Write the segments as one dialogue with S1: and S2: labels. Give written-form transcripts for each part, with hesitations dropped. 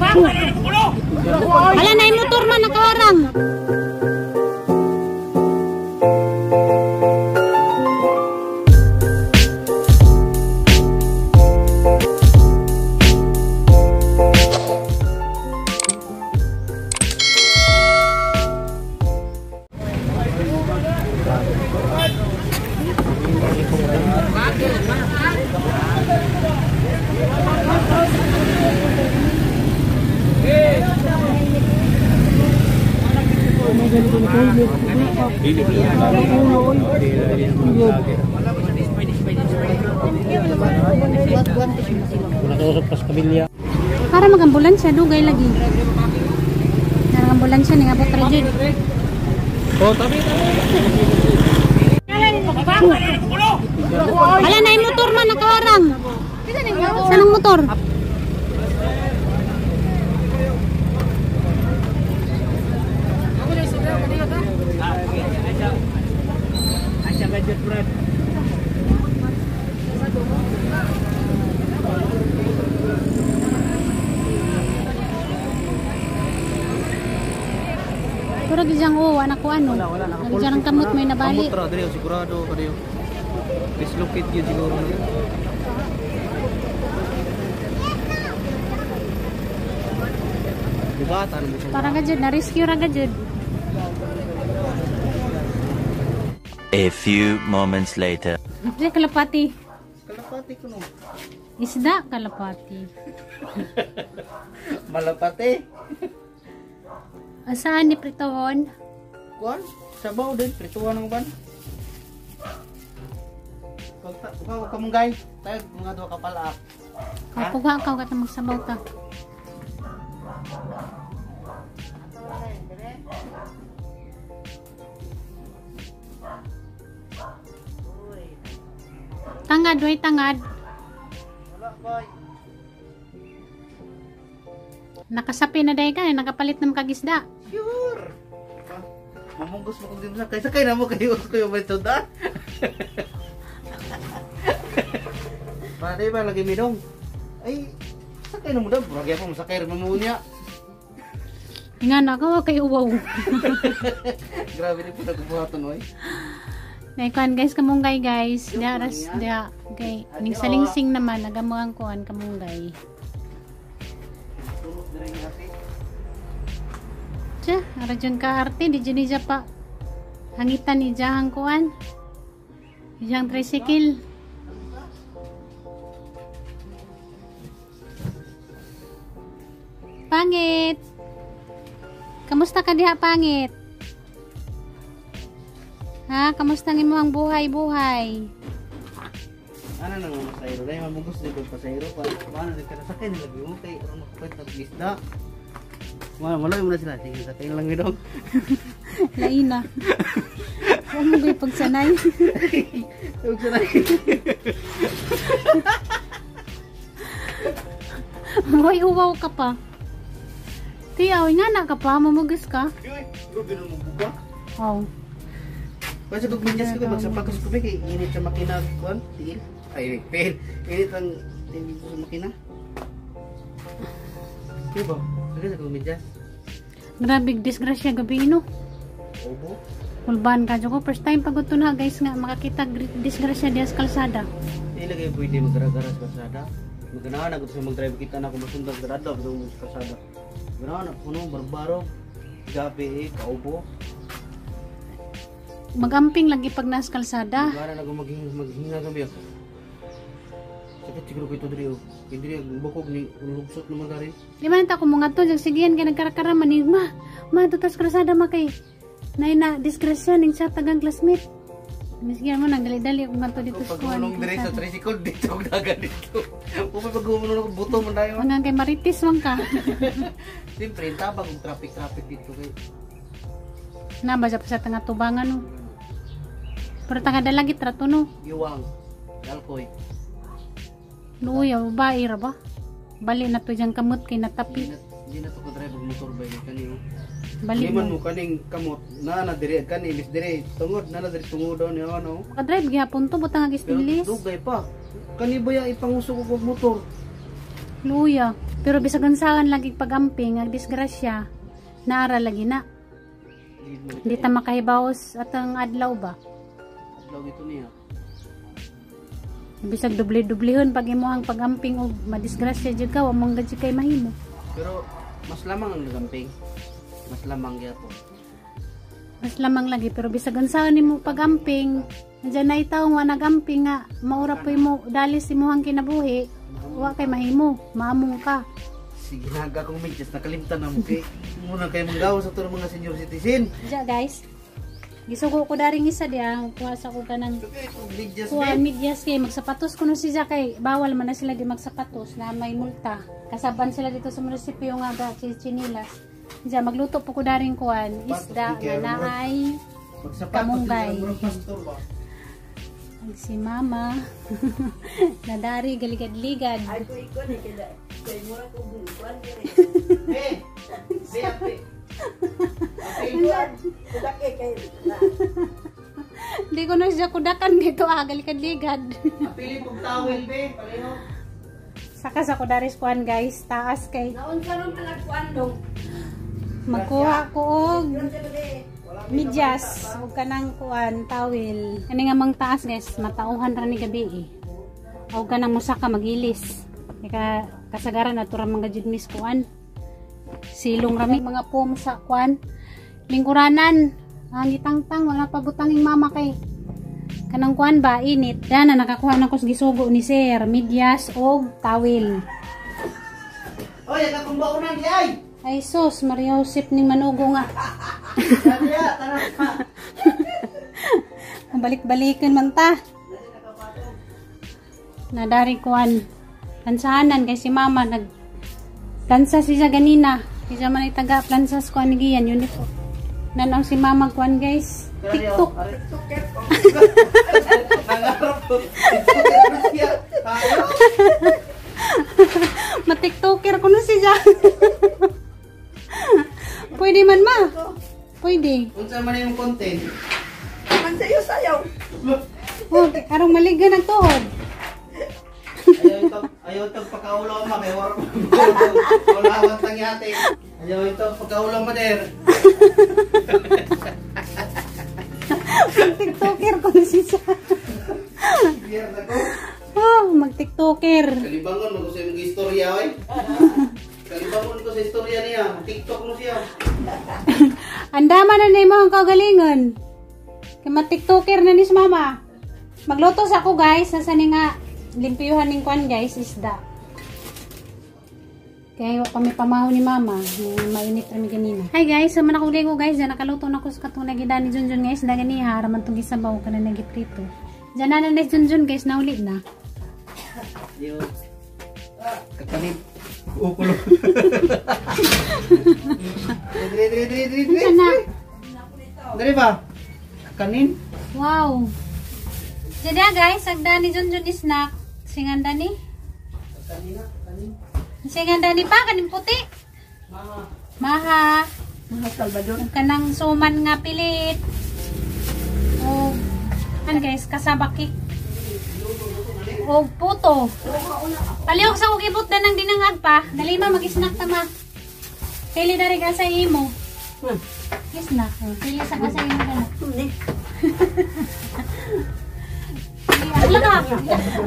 S1: Wala na yung motor man nakawarang. Para mag-ambulansya, dugay lagi. Mag-ambulansya ni abot rigid.
S2: Oh, tabi.
S1: Wala na yung motor man nakawarang. Sanang motor? Pero gijang anak ko ano. Gijang ang kamot may nabali.
S2: Kamot ra diri sigurado kadayo. Dislocate gyud siguro. Dibatan mo.
S1: Para gajud na rescue ra gajud.
S3: A few moments later.
S1: Dili kalapati.
S2: Kalapati ko no.
S1: Isda kalapati.
S2: Malapati.
S1: Asaan ni pritohon?
S2: Kuan, sabaw din prituan ng ban. Kau kamunggay, tayo mga duha ka pala.
S1: Kapuga ka kat magsabaw ta. Tangad, way tangad.
S2: Wala boy.
S1: Nakasapi na day ka, nakapalit ng kagisda.
S2: Sure. Mamunggos mo kung di mo sakay. Sakay na mo kayo ba ito da? Pwede ba lagi minong? Ay, sakay na mo daw. Lagi ako masakay rin mo niya.
S1: Nga na, kawa kay uwaw.
S2: Grabe din po nagbuhatan oy.
S1: Naikuan guys, kamunggay guys. Daras, da. Okay. Ning salingsing naman, nagamuang kuan kamunggay. Tiya, arajon ka arte, di dyan niya pa. Hangitan ni Jahang kuan. Jahang tricycle. Pangit. Kamusta ka diha, pangit? Ha? Kamusta mo ang buhay-buhay?
S2: Ano nang masayro? Dahil mabugos dito pasayro pa. Paano din ka nasakay nilagi mo kay ano makukwet na gisda. Maloy mo na sila. Sige, sakay lang yun.
S1: Laina. Huwag mo kayo pagsanay.
S2: Pagsanay.
S1: Hoy, uwaw ka pa. Tiyaw, nga na ka pa. Mamugas ka.
S2: Grabe na mabuba.
S1: Oo.
S2: Kasi kung binyas ko, magsapakas ko kay init sa makina. Kuan, tiil. Ay, fail. Init ang tiil sa makina. Diba? Sige sa kung binyas.
S1: Grabe, disgrasya gabi, no?
S2: Obo.
S1: Ulban ka ko. First time pagod to na, guys, nga makakita disgrasya diya sa kalsada.
S2: Hindi lagi pwede mag-gara-gara sa kalsada. Maganahan ako sa mag-drive kita na kung masundag garado sa kalsada. Ganahan ako no, barbaro. Gabi kaubo.
S1: Magamping lagi pag nasa kalsada.
S2: Ganahan ako maghinga kami. Sakit siguro ko ito dito. Hindi bukog ni lugsot naman na rin.
S1: Di ba nita ko mga to, sigihan kaya nagkarakara manig, ma, tutas kalsada ma kay na disgrasya ning sa tagang classmate. Misigihan mo nang dali-dali kung nga to dito sa kuwan.
S2: Pag dire sa tricycle dito, kung dagan dito. Kung pag gumunong ako, buto mo tayo.
S1: Hanggang kay Marites wang ka.
S2: Siyempre, tabang kung traffic dito kayo.
S1: Nabasa pa sa tanga tubangan no. Pero tanga dalagi trato no.
S2: Iwang, alkoy.
S1: Luya, babae ra ba? Bali na to diyang kamot kay natapi.
S2: Hindi na to ko drive motor ba yun kanino.
S1: Bali
S2: Liman
S1: mo.
S2: mo kaning kamot na dire kan ilis dire tungod na dire tungod daw ni ano.
S1: Makadrive gyapon to butang ag
S2: Pero
S1: stainless.
S2: dugay pa. Kani ba ya ipanguso ko kog motor?
S1: Luya. Pero bisag unsaon lagi pagamping ang disgrasya. Naara lagi na. Hindi ta makahibawas at ang adlaw ba.
S2: Adlaw ito niya.
S1: Bisag dubli-dublihon pag imuhang pagamping o madisgrasya jud ka wa mong gadyo kay mahimo.
S2: Pero mas lamang ang nagamping. Mas lamang gyapon.
S1: Mas lamang lagi pero bisag unsaon nimo pagamping, nandiyan na itaw nga nagamping nga maura po mo dalis imuhang kinabuhi. Wa kay mahimo, maamong ka.
S2: Sige naga kong medyas nakalimtan na mo kay muna kay manggaw sa turong mga senior citizen.
S1: Diya guys. Gisugo ko daring isa diya, kuha sa ko kanang
S2: Medyas
S1: kuha
S2: be.
S1: medyas kay magsapatos kuno siya kay bawal man na sila di magsapatos na may multa. Kasaban sila dito sa munisipyo nga ga chinilas. Diya magluto po ko daring kuan isda nga naay
S2: Magsapatos
S1: kamunggay.
S2: sila, murag pastor ba?
S1: Ang si mama. Nadari galigad-ligad.
S4: Ay ko ikaw ni kay mura ko buwan dire.
S2: Be. Be ate.
S4: Kudak kay na.
S1: Di ko na siya kudakan dito galigad-ligad.
S2: Apili pug towel be, pareho.
S1: Saka sa kudaris kuan guys, taas kay
S4: Naunsa ron ka nagkuandong.
S1: magkuha ko og
S4: Yun sa bali.
S1: medyas ug kanang kuan towel. Kani nga mang taas guys, matauhan ra ni gabi eh. Ug kanang musaka magilis. Ika kasagaran ato ra mga jud mis kuan. Silong rami mga pom sa kuan. Lingkuranan. Ang itangtang wala pa butanging mama kay kanang kuan ba init. Yan na nakakuha na ko sa gisugo ni sir, medyas og towel.
S2: Oy, aga kong baunan di ay.
S1: Ay sus, Maria Josep ning manugo nga.
S2: Dadiya, tanang ka.
S1: Balik-balikan man ta. Nadari kuan. Tansahanan kay si mama nag tansa siya ganina. Siya man ay taga plansas kuan giyan uniform. Nanaw si mama kuan guys. TikTok.
S2: Nangarap ko. Tayo.
S1: Ma-TikToker ko na siya. Pwede man ma. Pwede.
S2: Unsa man yung content?
S4: Man sayo.
S1: Oh, arong maligan ang tuhod.
S2: Ayaw ito pagkaulaw ma, may war wala awang tangyate. Ayaw ito pagkaulaw ma der.
S1: TikToker ko na siya.
S2: Biar na ko.
S1: Oh, mag-TikToker.
S2: Kalibangon mo ko sa mga istorya oy. Kalibangon ko sa istorya niya, TikTok mo siya.
S1: Andaman na na mo ang kagalingon. Kaya ma-TikToker na ni si mama. Magluto sa ako guys. Nasa ni nga limpiyuhan ng kwan guys isda. Kaya kami pamaho ni mama. Mainit kami ganina. Hi guys. So manakuli ko guys. Diyan nakaluto na ko sa katong nagida ni Junjun guys. Daga niya. Haraman itong gisabaw ka na nagiprito. Diyan na na Junjun guys. Naulit na.
S2: Yun. Kakanib. Ukulo. Dre.
S1: Anak.
S2: Dre ba? Kanin?
S1: Wow. Jadi guys. Sagda ni Junjun snack. Singanda ni.
S2: Kanin.
S1: Singanda ni pa. Kanin puti.
S2: Mama.
S1: Maha.
S4: Mga Salvador.
S1: Kanang suman nga pilit. O ano guys, kasabaki. O puto. Palihog sa ugibot na ng dinangag pa. Dali ma mag-snack ta ma. Pili na rin ka sa imo. Snack. Pili sa ka sa imo ka na.
S4: Ni.
S1: Pili lang ka.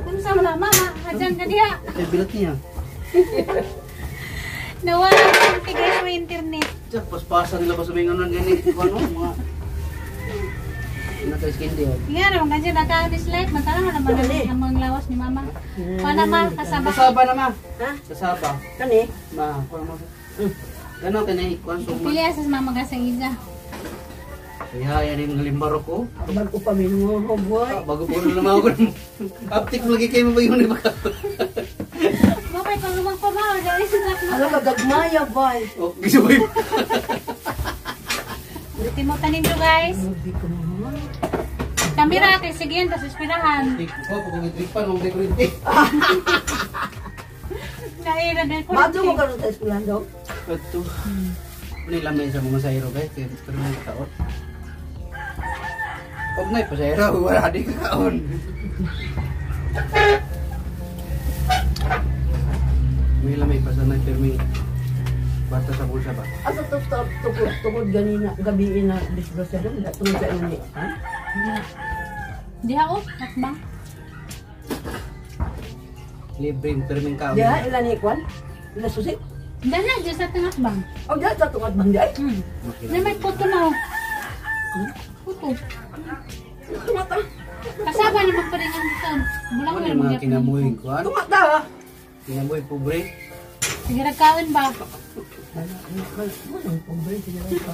S1: Kung sa mga mama, adyan ka diha.
S2: Bilat niya.
S1: Nawala ang tigay sa internet.
S2: Diyan, paspasan nila pa sa mga nganon ganit. Ano? Mga... Naka-skin oh.
S1: Nga naman kasi naka-dislike. Matala nga naman ang mga lawas ni mama. Paano ma, kasabaki.
S2: Kasaba na ma.
S4: Ha?
S2: Kasaba.
S4: Kani?
S2: Ma, kuha mo. Gano'n ka na ikuan
S1: Pili asas mama gasang isa.
S2: Kaya yan yung ngalimbaro ko.
S4: Bago pa mo boy.
S2: Bago po na naman ako. Uptik mo lagi kayo mabayon ni baka.
S1: Mapay pang lumang pamahaw. Dali sa truck mo.
S4: Ano magagmaya boy.
S2: Oh, gisubay.
S1: Buti mo tanin nyo guys.
S4: Hindi ko naman.
S1: Kamera kay sige yan. Tapos pinahan.
S2: Tik ko, kung itrik pa, nung dekorinte.
S1: Naira din ko.
S4: Bago mo karon sa eskwelahan daw.
S2: Ito. Nilamay sa mga sayro guys. Kaya pero may taot. Huwag na pa sayro. Wala di kakaon. May lamay pa sa nag-terming. Basta sa bulsa ba?
S4: Asa to tukod ganina gabi na disgrasya doon tungod sa ini. Ha?
S1: Di ako, hakbang.
S2: Libreng terming ka.
S4: Diha ilan ni kwan? Ila susik.
S1: Dala, dyan sa tengah bang.
S4: O diha sa tungod bang diay?
S1: Na may puto na oh. Puto.
S4: Tumata.
S1: Kasaba naman pa rin ang dito. Bulang
S2: Ano
S1: mo
S2: yung mga kinabuhi ko? Ano?
S4: Tumata.
S2: Kinabuhi pobre.
S1: Sige, nagkaon ba?
S4: Manang pobre siguro ka.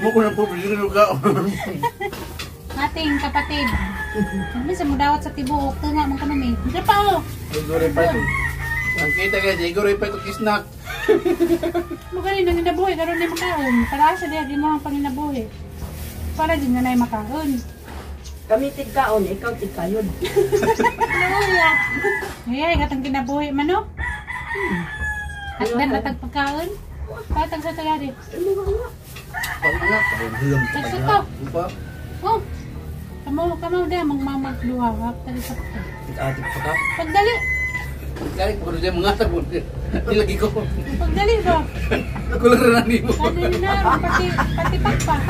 S2: Mo ko ng pobre siguro ka.
S1: Ating kapatid. Sabi sa mudawat sa tibuok. Ito nga, mga kanami. Hindi pa oh.
S2: Siguro pa ito. Ang kita ka, siguro pa ito kisnak.
S1: Magaling na ninabuhi. Karoon na makaon. Para sa diya, di mo ang panginabuhi. Para din na na makaon.
S4: Kami tigkaon, ikaw tigkayon.
S1: Ano ya? Ngayon, katang kinabuhi man no? Hasdan na tagpagkaon. Patag sa tagari.
S4: Ano ba nga?
S2: Pag nga, pag-hilom ka pa
S1: Nagsuto.
S2: niya. Upa,
S1: Oh. Kamaw dia magmamagluha. Tadi sa pagka.
S2: atik pa ka.
S1: Pagdali.
S2: Kali ko rin mga tabon. Nilagi ko.
S1: Pagdali ba?
S2: Nakularan mo.
S1: Pagdali na. Pati pakpak.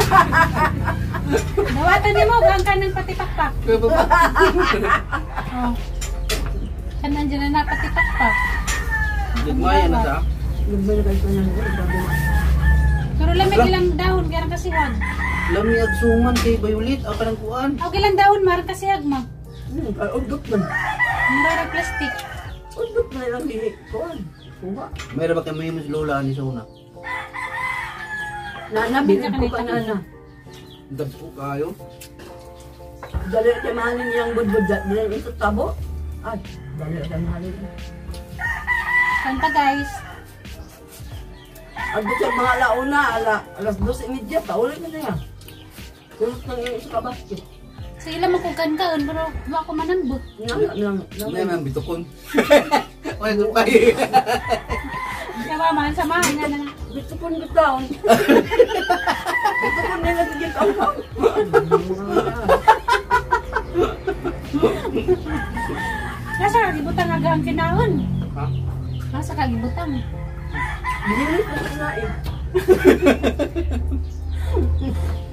S1: Dawatan ni mo. Gang ka ng pati pakpak.
S2: Kaya ba ba?
S1: Oh. Kanan dyan na pati pakpak.
S2: Nagmaya na sa.
S4: Nagbalik kayo sa nang grabe.
S1: Pero lamig ilang dahon. Kaya kasihag.
S2: Lami at suman kay Violet. Ako ng kuan.
S1: Okay lang dahon. Marang kasihag mo.
S4: Ugdok man.
S1: Mura plastic.
S4: Ugdok man lang dili. Kuan. Kuha.
S2: Mayroon ba kami mas lola ni Sona?
S4: Nabili ko ka na.
S2: Dagpo kayo.
S4: Dali ka mahalin niyang budbud. Dali ito tabo. Ay, dali ka mahalin.
S1: Kanta guys.
S4: Ang gusto mga alauna, alas 12:30 pa. Ulit na niya. Kulot ng sa basket.
S1: Sila makukan-kaon. Pero ba ako manambot.
S2: Ano yan ang bitukon? Ano ito pa eh?
S1: Kaya man, samahan nga na lang.
S4: Gusto ko nito down. Gusto ko nila digit ang hang.
S1: Nasa kagibutang aga ang kinaon.
S2: Ha?
S1: Nasa kagibutang.
S4: Binili ko na eh.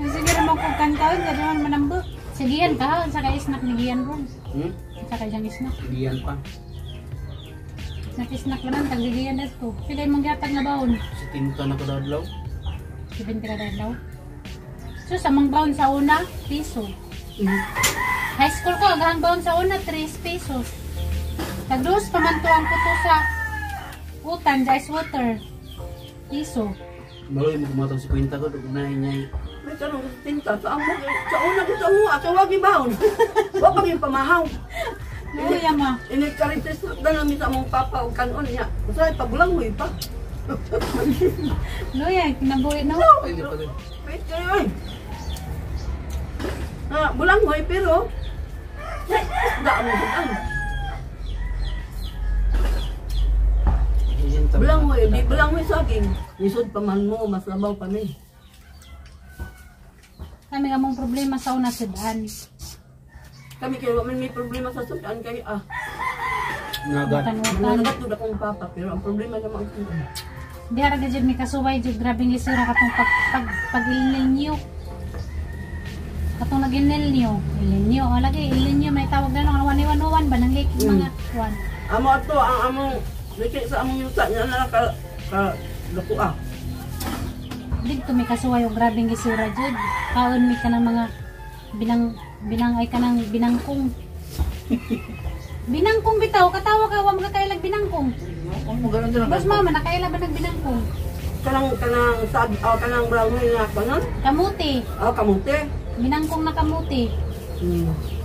S1: Sige naman kung kantaon, kasi naman manambot. Sigihan ka, sa ka-snack ni Gian ron. Sa ka-jang snack.
S2: Diyan pa.
S1: Snack lang, tag-gigian na ito. Pila yung mangyatag na baon.
S2: Sa tinta na kadadlaw.
S1: 70 ka daw. So, sa mga baon sa una, piso. High school ko, agahang baon sa una, 3 pesos. Tag-dos, pamantuan ko to sa utan, ice water. Piso.
S2: Maloy mo kumatang si kwenta ko, unahin niya eh.
S4: May tanong sa tinta. Sa una ko sa mua. Sa wagi baon. Wag pag yung pamahaw.
S1: Luya ma.
S4: Inikarites na namin sa mong papa o kanon niya. Masaya, pagulang mo pa.
S1: Luya, kinabuhi na.
S2: Ay, hindi pa rin.
S4: Wait kayo eh. Bulang mo pero daan mo bulang. Bulang mo di bulang mo saging. Nisod pa man mo, mas labaw pa ni.
S1: Kami among problema sa una sudan.
S4: Kami kayo may problema sa sudan kay
S2: Nagat.
S1: Watan-watan.
S4: Nagat to akong papa pero ang problema naman ko.
S1: Di harap na dyan may kasuway dyan. Grabing lisura katong pag-ilinyo. Katong nag-ilinyo. Ilinyo. O lagi, ilinyo. May tawag na lang. Waniwan-wan ba? Nang liki mga wan.
S4: Amo ato ang among liki sa among yuta niya na ka lukuha.
S1: Dito may kasuway o grabing lisura dyan. Kaon may ka ng mga binang ay ka ng binangkong. Binangkong bitaw. Katawa ka. Huwag mga kailag binangkong.
S2: Ano mo ganun dyan?
S1: Boss mama, nakailan ba ng binangkong?
S4: Kanang brown nga kanon.
S1: Kamuti.
S4: Kamuti.
S1: Binangkong na kamuti.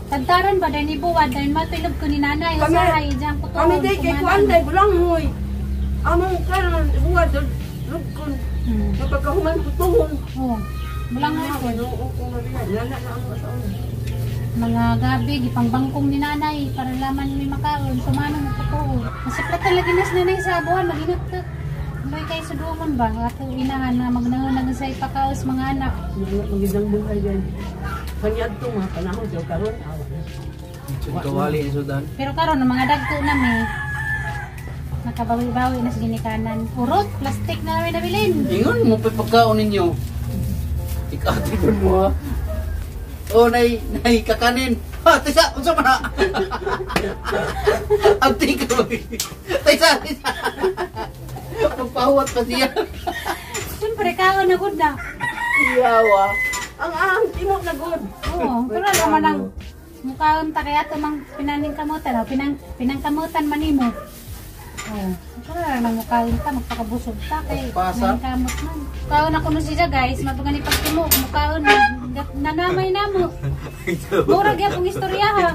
S1: Tagtaran ba dahil ibuwad dahil matulog ko ni nanay
S4: Kami-
S1: usahay dyan ko to.
S4: Kami di kay kuan day bulang hoy. Among kanang buwad lugkon. Napagkahuman ko tuhon.
S1: Oh, bulang nga ito.
S4: Nana na ang asawa.
S1: Mga gabi, gipang bangkong ni nanay para laman may makaon. Sumano mo ko. Masiplat talaga nas nanay sa abuhan, maginot ka. Loy kayo sa duman ba? Ato inahan na magnangon sa ipakaos mga anak.
S4: Magandang buhay din. Kanyad to mga panahon daw karon awan.
S2: Kawali ni Sudan.
S1: Pero karon ang mga dagko na may Nakabawi-bawi na sa ginikanan. Urot, plastic na namin nabilin.
S2: Ingon mo pa pagkaon ninyo. Ikaw mo ha. Oh, nay kakanin. Ha, tisa, unsa man na? Abti ko. Tisa. Pagpawat pa siya.
S1: Siyempre, kaon na good na.
S2: Iyawa.
S4: Ang timok na good.
S1: Oo, pero naman ang mukhaon ta kaya tumang pinaning kamutan. Pinang kamutan manimo. Oo, pero naman mukhaon ta, magpakabusog ta kay
S2: Pasa.
S1: kamot man. Mukhaon ako no siya guys, mabugan ni pagtimo, mukhaon nanamay namo. Murag ya pong istorya ha.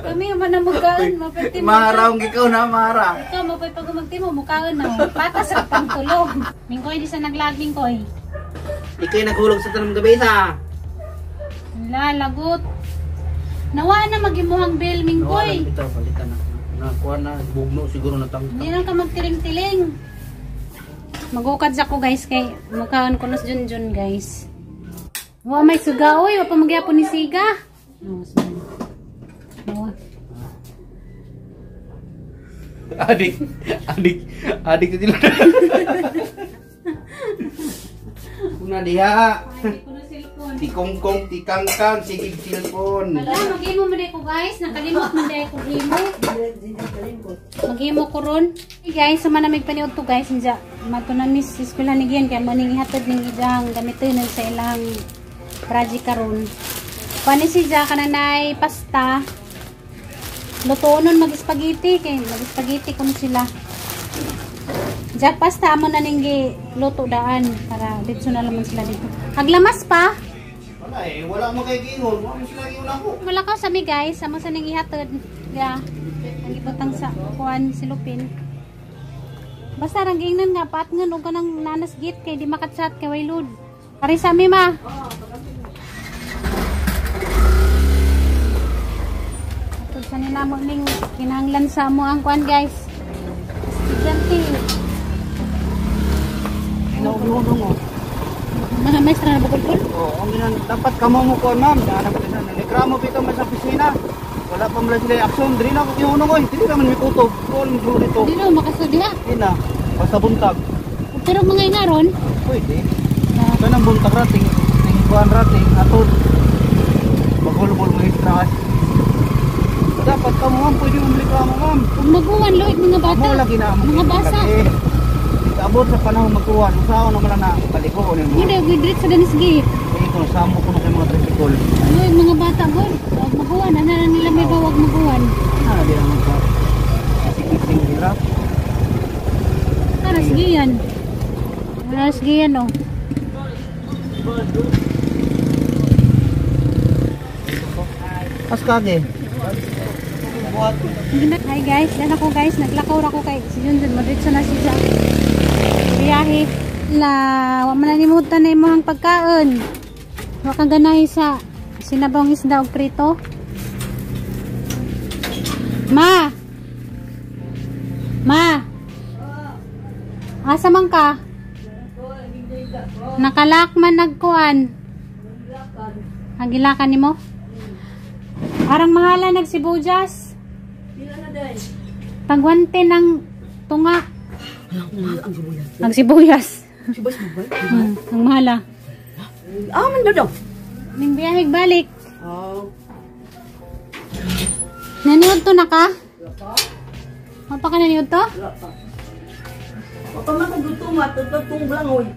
S1: Kami man na mukhaon, mapagtimo.
S2: Maharaong ikaw na, mahara.
S1: Ikaw mo pag magtimo, mukhaon na. Patas sa pangtulog. Mingkoy di sa naglaging koy.
S2: Ikay naghulog sa tanong gabi sa.
S1: Lalagot. Nawa na magimuhang bell mingkoy.
S2: Ito, palitan na. Nakuha na, bugno siguro natang.
S1: Hindi lang ka magtiling-tiling. Magukad sa ko guys kay mukhaon ko nos Junjun guys. Wa may suga oy, wa pa magyapon ni siga. No.
S2: Adik itu dulu. Kuna diha. Tikongkong, tikangkang, sigig silpon.
S1: Wala, mag-imo man ko guys. Nakalimot man dahil kong imo. Mag-imo ko ron. Hey guys, suma na magpaniod to guys. Hindi, matunan ni eskwelahan ni Gian. Kaya maning ihatod ng idang gamitin sa ilang project karon. Pani si Jack kananay pasta. Lutoon mag-spaghetti. Kaya mag-spaghetti ko sila. Jack pasta amo na ninggi luto daan. Para dito na naman sila dito. Aglamas pa.
S2: Wala wala mo kay gingon. Mo sila gingon ako.
S1: Wala ka sa mi guys, amo sa ning ihatod. Ya. Ang ibutang sa kuan silupin. Basta rang gingnan nga pat ngan og kanang nanas git kay di makatsat kay waylod. Ari sa mi ma. Atod sa nila mo ning kinahanglan sa mo ang kuan guys. Estudyante.
S2: Inuuno mo.
S1: Mga maestra na bukol-bukol.
S2: Oh, ang ginan dapat kamo mo ko ma'am. Dapat sa reklamo bitaw man sa opisina. Wala pa mula sila aksyon. Dili na ako iuno ko. Dili naman mi kutob. Kol mo dito.
S1: Hindi na makasudiha.
S2: Ina, basta buntag.
S1: Pero mga ingaron.
S2: Pwede. Kanang buntag rating, tingkuan rating atod. Magulbol mo extra. Dapat kamo ma'am, pwede mo reklamo ma'am.
S1: Kung maguwan loit mga bata.
S2: Amo lagi na
S1: Mga basa.
S2: Abot sa panahon magkuhan, usaw naman na paliko ni mo.
S1: Hindi, gidrit sa danis gate.
S2: Kaya ko samo ko kay mga tricycle.
S1: Ano yung mga bata gol? Huwag maguwan. Ano na nila may bawag maguwan?
S2: Ah, di naman ka. Sikit-sing hirap.
S1: Tara, sige yan. Tara, sige yan o.
S2: Paskage. Buhat.
S1: Hi guys, yan ako guys. Naglakaw ako kay si Junjun. Madritso na siya. Biyahe. Wa man nalimutan na imong pagkaon. Wa kang ganahi sa sinabawang isda og prito. Ma. Ma. Asa man ka? Nakalakman nagkuan. Agilakan nimo? Arang mahala nagsibujas. Tagwante ng tunga. Ang sibuyas. Ang mahala.
S4: Man daw.
S1: Ning biyahig balik.
S4: Oh.
S1: Naniod to na ka? Mapa ka naniod to?
S4: Wala pa. Wala pa man kagutumat, tutong lang oy.